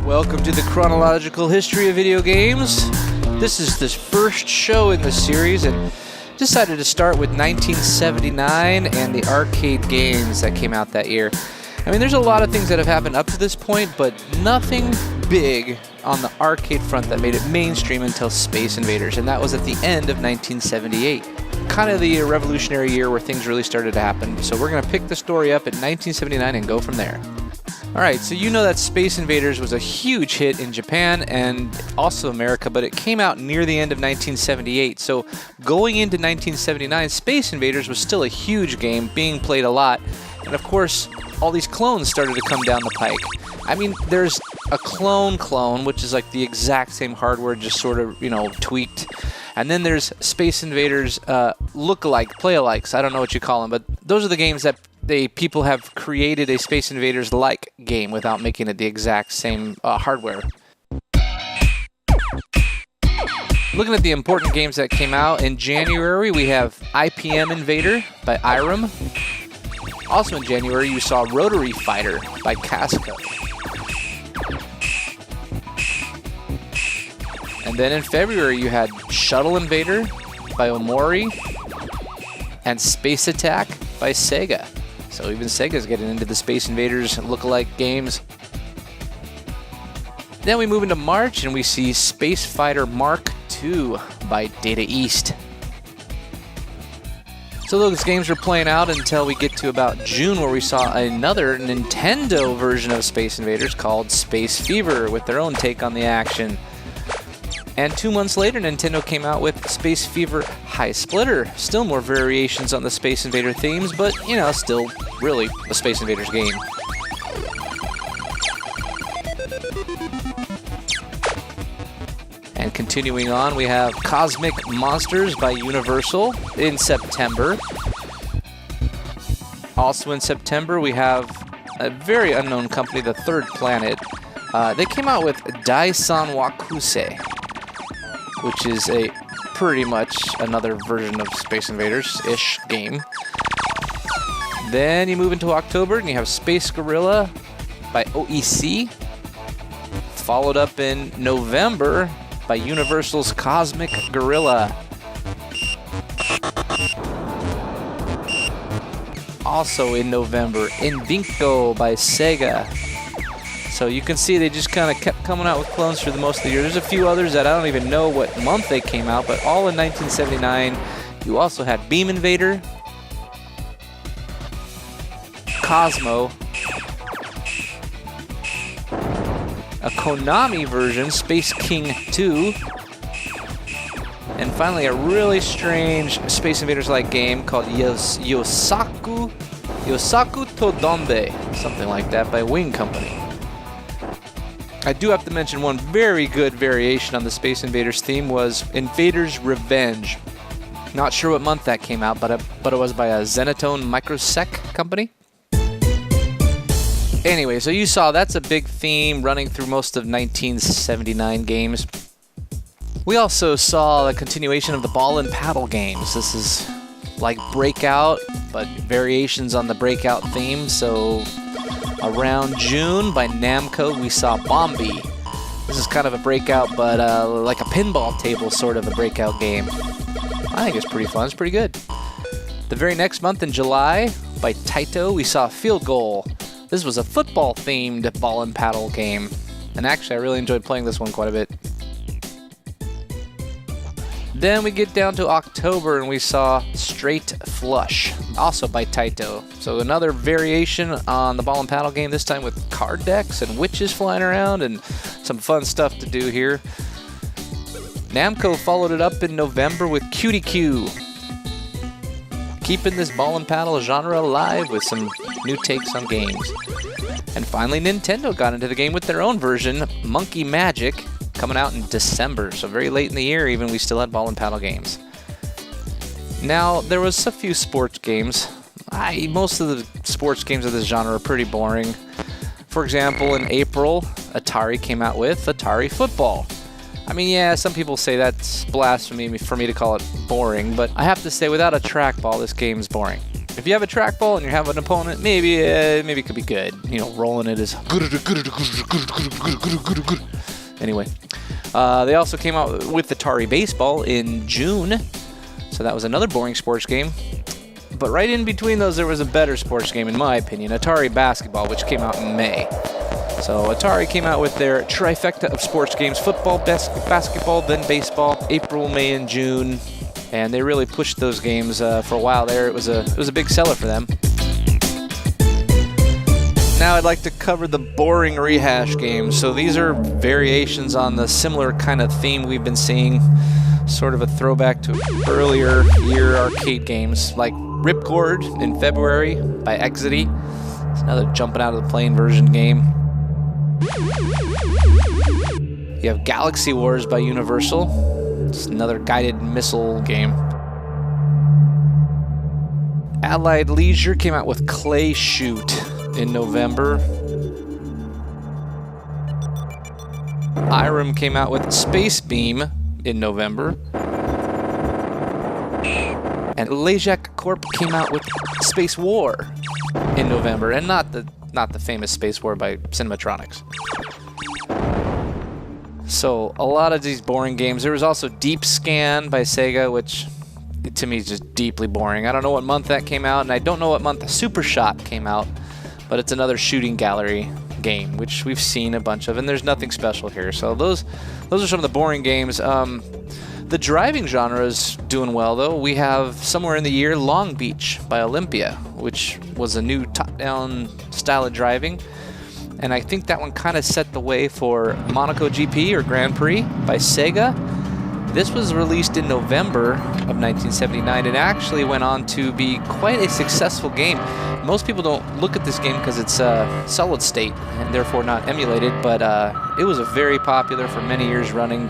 Welcome to the chronological history of video games. This is the first show in the series and decided to start with 1979 and the arcade games that came out that year. I mean, there's a lot of things that have happened up to this point, but nothing big on the arcade front that made it mainstream until Space Invaders, and that was at the end of 1978. Kind of the revolutionary year where things really started to happen. So we're going to pick the story up at 1979 and go from there. Alright, so you know that Space Invaders was a huge hit in Japan and also America, but it came out near the end of 1978. So going into 1979, Space Invaders was still a huge game, being played a lot. And of course, all these clones started to come down the pike. I mean, there's a clone, which is like the exact same hardware, just sort of, tweaked. And then there's Space Invaders look-alike, play-alikes, I don't know what you call them, but those are the games that people have created a Space Invaders-like game without making it the exact same hardware. Looking at the important games that came out, in January we have IPM Invader by Irem. Also in January you saw Rotary Fighter by Casco. And then in February you had Shuttle Invader by Omori and Space Attack by Sega. So even Sega's getting into the Space Invaders look-alike games. Then we move into March and we see Space Fighter Mark II by Data East. So those games were playing out until we get to about June, where we saw another Nintendo version of Space Invaders called Space Fever with their own take on the action. And 2 months later, Nintendo came out with Space Fever High Splitter. Still more variations on the Space Invader themes, but, still really a Space Invaders game. And continuing on, we have Cosmic Monsters by Universal in September. Also in September, we have a very unknown company, The Third Planet. They came out with Daisan Wakuse, which is a pretty much another version of Space Invaders-ish game. Then you move into October and you have Space Gorilla by OEC, followed up in November by Universal's Cosmic Gorilla. Also in November, Indinko by Sega. So you can see they just kind of kept coming out with clones for the most of the year. There's a few others that I don't even know what month they came out, but all in 1979. You also had Beam Invader, Cosmo, a Konami version, Space King 2, and finally a really strange Space Invaders-like game called Yosaku Todonbe, something like that, by Wing Company. I do have to mention one very good variation on the Space Invaders theme was Invaders Revenge. Not sure what month that came out, but it was by a Zenitone Microsec company. Anyway, so you saw that's a big theme running through most of 1979 games. We also saw a continuation of the ball and paddle games. This is like Breakout, but variations on the Breakout theme. So around June by Namco, we saw Bombi. This is kind of a Breakout, but like a pinball table sort of a Breakout game. I think it's pretty fun. It's pretty good. The very next month in July, by Taito, we saw Field Goal. This was a football-themed ball and paddle game. And actually, I really enjoyed playing this one quite a bit. Then we get down to October and we saw Straight Flush, also by Taito. So another variation on the ball and paddle game, this time with card decks and witches flying around and some fun stuff to do here. Namco followed it up in November with Cutie Q, keeping this ball and paddle genre alive with some new takes on games. And finally, Nintendo got into the game with their own version, Monkey Magic, coming out in December, so very late in the year even, we still had ball and paddle games. Now, there was a few sports games. Most of the sports games of this genre are pretty boring. For example, in April, Atari came out with Atari Football. I mean, yeah, some people say that's blasphemy for me to call it boring, but I have to say, without a trackball, this game's boring. If you have a trackball and you have an opponent, maybe it could be good. You know, rolling it is good. Anyway, they also came out with Atari Baseball in June, so that was another boring sports game. But right in between those, there was a better sports game, in my opinion, Atari Basketball, which came out in May. So Atari came out with their trifecta of sports games: football, basketball, then baseball, April, May, and June. And they really pushed those games for a while there. It was a big seller for them. Now I'd like to cover the boring rehash games. So these are variations on the similar kind of theme we've been seeing, sort of a throwback to earlier year arcade games like Ripcord in February by Exidy. It's another jumping out of the plane version game. You have Galaxy Wars by Universal. It's another guided missile game. Allied Leisure came out with Clay Shoot in November. Irem came out with Space Beam in November. And Lejak Corp came out with Space War in November, and not the famous Space War by Cinematronics. So a lot of these boring games. There was also Deep Scan by Sega, which to me is just deeply boring. I don't know what month that came out, and I don't know what month Super Shot came out, but it's another shooting gallery game, which we've seen a bunch of, and there's nothing special here. So those are some of the boring games. The driving genre is doing well, though. We have somewhere in the year Long Beach by Olympia, which was a new top-down style of driving. And I think that one kind of set the way for Monaco GP or Grand Prix by Sega. This was released in November of 1979 and actually went on to be quite a successful game. Most people don't look at this game because it's solid state and therefore not emulated, but it was a very popular for many years running.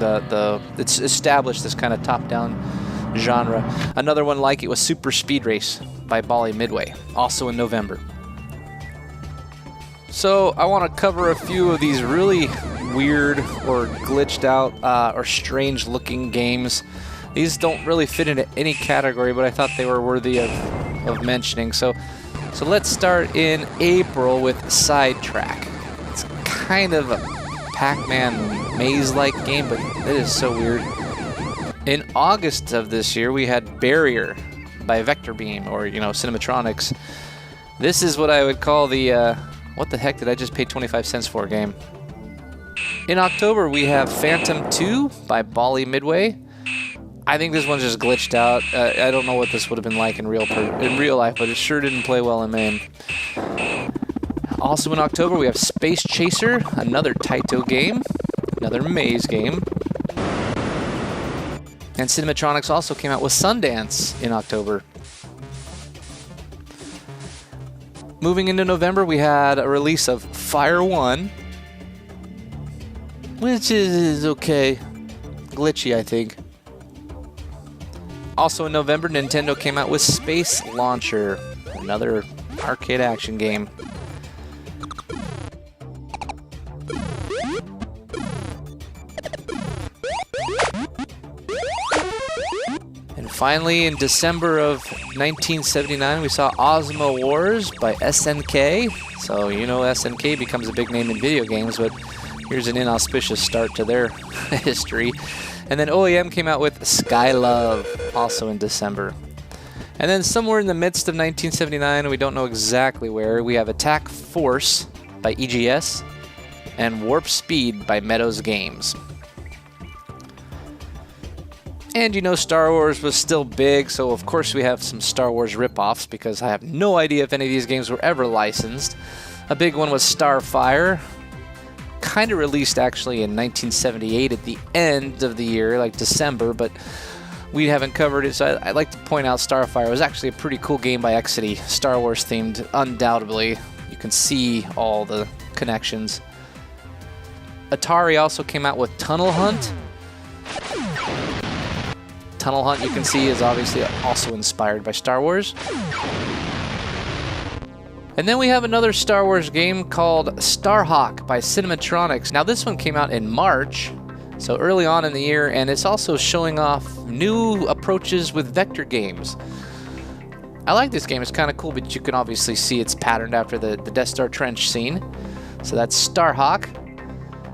It's established this kind of top-down genre. Another one like it was Super Speed Race by Bally Midway, also in November. So I want to cover a few of these really weird or glitched out or strange looking games. These don't really fit into any category, but I thought they were worthy of mentioning. So let's start in April with Sidetrack. It's kind of a Pac-Man maze-like game, but it is so weird. In August of this year, we had Barrier by Vector Beam, or Cinematronics. This is what I would call the what the heck did I just pay 25 cents for game. In October, we have Phantom 2 by Bally Midway. I think this one's just glitched out. I don't know what this would have been like in real life, but it sure didn't play well in MAME. Also in October, we have Space Chaser, another Taito game, another maze game. And Cinematronics also came out with Sundance in October. Moving into November, we had a release of Fire 1, which is okay. Glitchy, I think. Also in November, Nintendo came out with Space Launcher, another arcade action game. And finally, in December of 1979, we saw Ozma Wars by SNK. So, SNK becomes a big name in video games, but here's an inauspicious start to their history. And then OEM came out with Skylove, also in December. And then somewhere in the midst of 1979, we don't know exactly where, we have Attack Force by EGS and Warp Speed by Meadows Games. And Star Wars was still big, so of course we have some Star Wars ripoffs because I have no idea if any of these games were ever licensed. A big one was Starfire, kind of released actually in 1978 at the end of the year, like December, but we haven't covered it, so I'd like to point out Starfire was actually a pretty cool game by Exidy, Star Wars themed, undoubtedly. You can see all the connections. Atari also came out with Tunnel Hunt. Tunnel Hunt, you can see, is obviously also inspired by Star Wars. And then we have another Star Wars game called Starhawk by Cinematronics. Now this one came out in March, so early on in the year, and it's also showing off new approaches with vector games. I like this game. It's kind of cool, but you can obviously see it's patterned after the Death Star Trench scene. So that's Starhawk.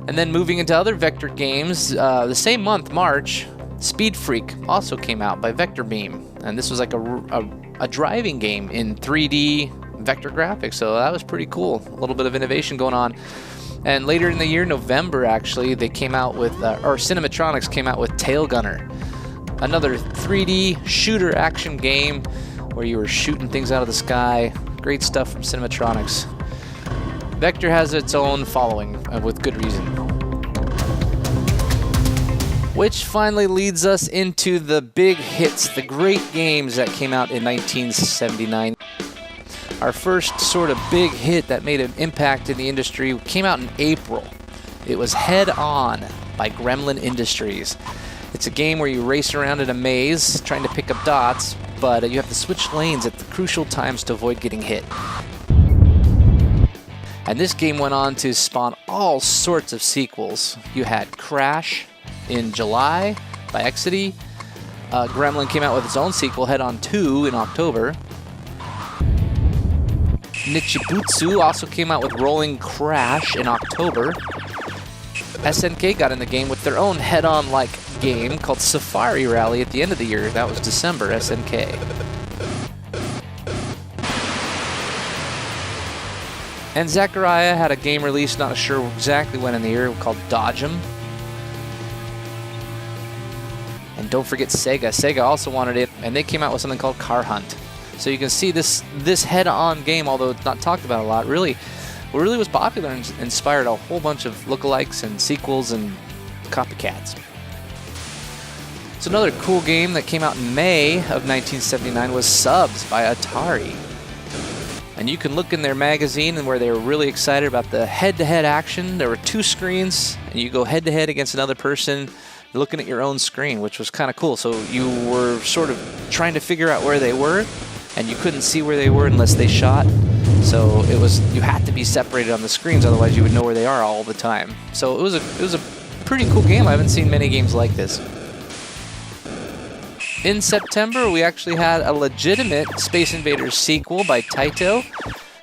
And then moving into other Vector games, the same month, March, Speed Freak also came out by Vector Beam. And this was like a driving game in 3D vector graphics, so that was pretty cool. A little bit of innovation going on. And later in the year, November actually, they came out with, or Cinematronics came out with Tail Gunner, another 3D shooter action game where you were shooting things out of the sky. Great stuff from Cinematronics. Vector has its own following, with good reason. Which finally leads us into the big hits, the great games that came out in 1979. Our first sort of big hit that made an impact in the industry came out in April. It was Head On by Gremlin Industries. It's a game where you race around in a maze trying to pick up dots, but you have to switch lanes at the crucial times to avoid getting hit. And this game went on to spawn all sorts of sequels. You had Crash in July by Exidy. Gremlin came out with its own sequel, Head On 2, in October. Nichibutsu also came out with Rolling Crash in October. SNK got in the game with their own head-on-like game called Safari Rally at the end of the year. That was December, SNK. And Zaccaria had a game released, not sure exactly when in the year, called Dodge 'em. And don't forget Sega. Sega also wanted it, and they came out with something called Car Hunt. So you can see this head-on game, although it's not talked about a lot, really was popular and inspired a whole bunch of lookalikes and sequels and copycats. So another cool game that came out in May of 1979 was Subs by Atari. And you can look in their magazine and where they were really excited about the head-to-head action. There were 2 screens, and you go head-to-head against another person looking at your own screen, which was kind of cool. So you were sort of trying to figure out where they were, and you couldn't see where they were unless they shot. So you had to be separated on the screens, otherwise you would know where they are all the time. So it was a pretty cool game. I haven't seen many games like this. In September, we actually had a legitimate Space Invaders sequel by Taito.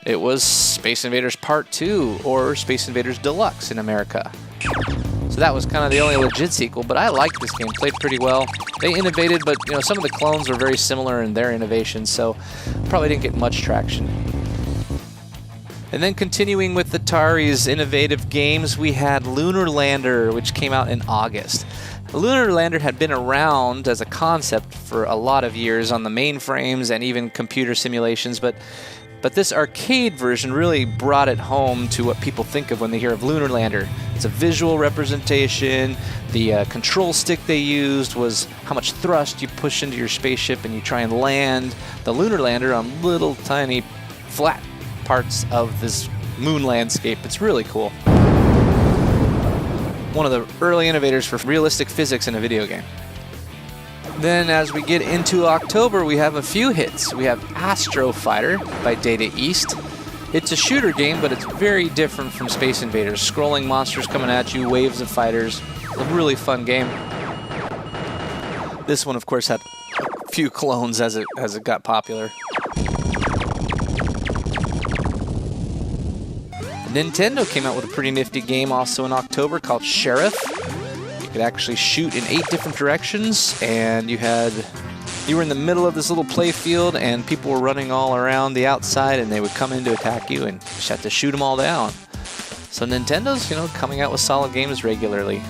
It was Space Invaders Part 2, or Space Invaders Deluxe in America. So that was kind of the only legit sequel, but I liked this game, played pretty well. They innovated, but some of the clones were very similar in their innovations, so probably didn't get much traction. And then continuing with Atari's innovative games, we had Lunar Lander, which came out in August. Lunar Lander had been around as a concept for a lot of years on the mainframes and even computer simulations, but this arcade version really brought it home to what people think of when they hear of Lunar Lander. It's a visual representation. The control stick they used was how much thrust you push into your spaceship and you try and land the Lunar Lander on little tiny flat parts of this moon landscape. It's really cool. One of the early innovators for realistic physics in a video game. Then as we get into October, we have a few hits. We have Astro Fighter by Data East. It's a shooter game, but it's very different from Space Invaders. Scrolling monsters coming at you, waves of fighters. A really fun game. This one, of course, had a few clones as it got popular. Nintendo came out with a pretty nifty game also in October called Sheriff. You could actually shoot in 8 different directions, and you were in the middle of this little play field, and people were running all around the outside, and they would come in to attack you, and you just had to shoot them all down. So Nintendo's, coming out with solid games regularly.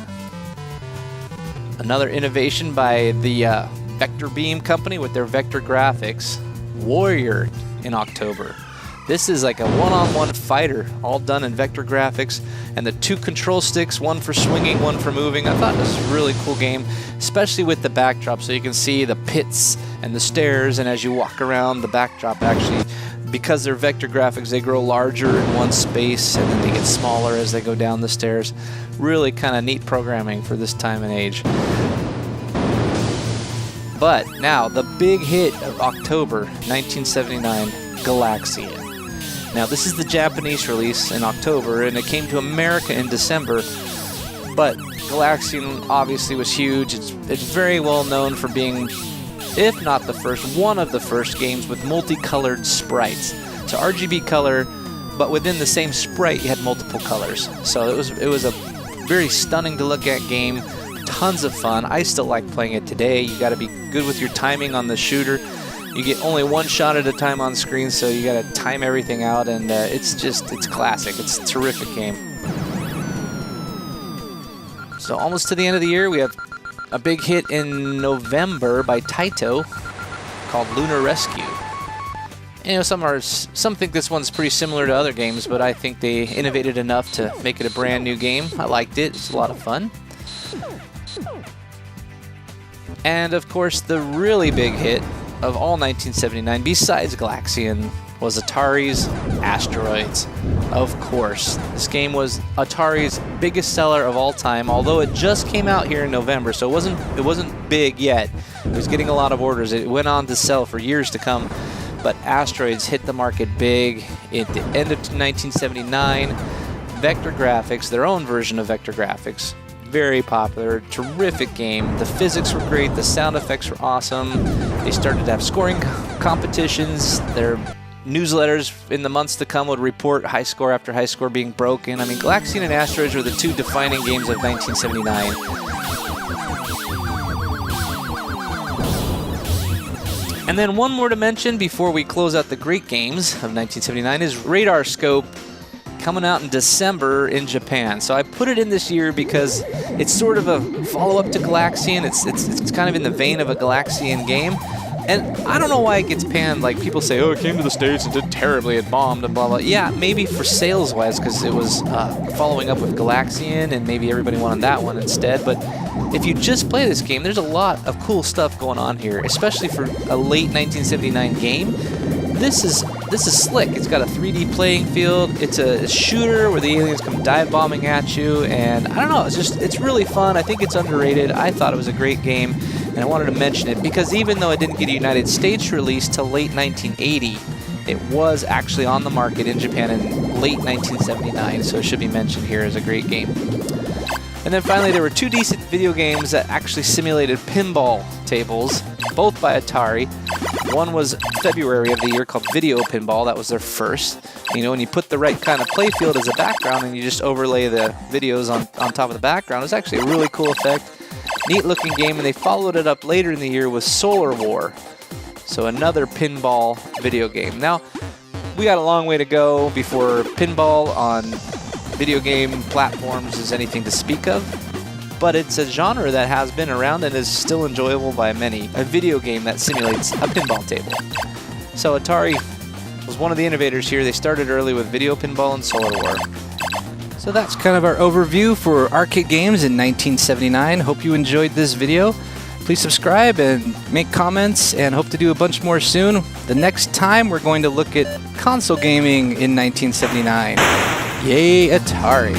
Another innovation by the Vector Beam company with their vector graphics, Warrior, in October. This is like a one-on-one fighter, all done in vector graphics, and the 2 control sticks, one for swinging, one for moving. I thought this was a really cool game, especially with the backdrop, so you can see the pits and the stairs, and as you walk around the backdrop, actually, because they're vector graphics, they grow larger in one space, and then they get smaller as they go down the stairs. Really kind of neat programming for this time and age. But now, the big hit of October 1979, Galaxian. Now, this is the Japanese release in October, and it came to America in December, but Galaxian obviously was huge. It's very well known for being if not the first, one of the first games with multicolored sprites. So RGB color, but within the same sprite you had multiple colors. So it was a very stunning to look at game, tons of fun. I still like playing it today. You got to be good with your timing on the shooter. You get only one shot at a time on screen, so you got to time everything out, and it's classic. It's a terrific game. So almost to the end of the year, we have a big hit in November by Taito called Lunar Rescue. You know, some think this one's pretty similar to other games, but I think they innovated enough to make it a brand new game. I liked it. It's a lot of fun. And of course, the really big hit of all 1979, besides Galaxian, was Atari's Asteroids. Of course, this game was Atari's biggest seller of all time, although it just came out here in November, so it wasn't big yet. It was getting a lot of orders. It went on to sell for years to come, but Asteroids hit the market big at the end of 1979. Vector graphics, their own version of vector graphics, very popular, terrific game. The physics were great, the sound effects were awesome. They started to have scoring competitions. Their newsletters in the months to come would report high score after high score being broken. I mean, Galaxian and Asteroids were the two defining games of 1979. And then one more to mention before we close out the great games of 1979 is Radar Scope, coming out in December in Japan. So I put it in this year because it's sort of a follow-up to Galaxian. It's kind of in the vein of a Galaxian game. And I don't know why it gets panned. Like, people say, oh, it came to the States and did terribly, it bombed, and blah, blah. Yeah, maybe for sales-wise, because it was following up with Galaxian, and maybe everybody wanted that one instead. But if you just play this game, there's a lot of cool stuff going on here, especially for a late 1979 game. This is slick. It's got a 3D playing field. It's a shooter where the aliens come dive bombing at you, and I don't know, it's really fun. I think it's underrated. I thought it was a great game, and I wanted to mention it because even though it didn't get a United States release till late 1980, it was actually on the market in Japan in late 1979, so it should be mentioned here as a great game. And then finally, there were two decent video games that actually simulated pinball tables, both by Atari. One was February of the year called Video Pinball. That was their first. You know, when you put the right kind of playfield as a background and you just overlay the videos on top of the background, it was actually a really cool effect. Neat looking game, and they followed it up later in the year with Solar War. So another pinball video game. Now, we got a long way to go before pinball on video game platforms is anything to speak of, but it's a genre that has been around and is still enjoyable by many, a video game that simulates a pinball table. So Atari was one of the innovators here. They started early with Video Pinball and Solar War. So that's kind of our overview for arcade games in 1979. Hope you enjoyed this video. Please subscribe and make comments, and hope to do a bunch more soon. The next time we're going to look at console gaming in 1979. Yay, Atari.